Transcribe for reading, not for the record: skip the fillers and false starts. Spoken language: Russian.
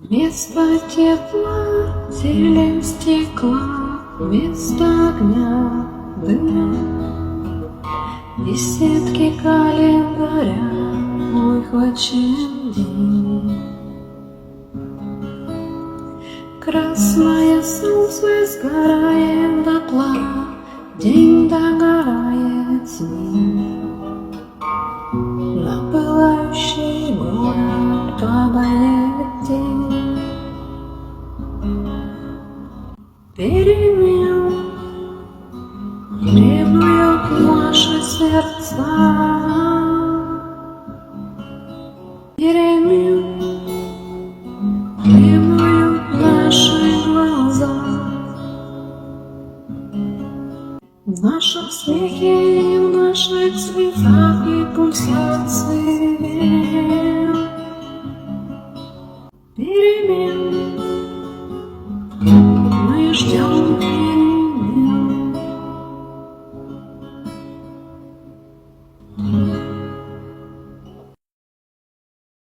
Вместо тепла зелень стекла, вместо огня дым. Десятки календаря выхвачен день. Красное солнце сгорает дотла, день догорает с ним. На пылающий город падает тень. Перемен требуют наши сердца, перемен требуют наши глаза. В нашем смехе и в наших слезах и пульсации перемен мы ждем.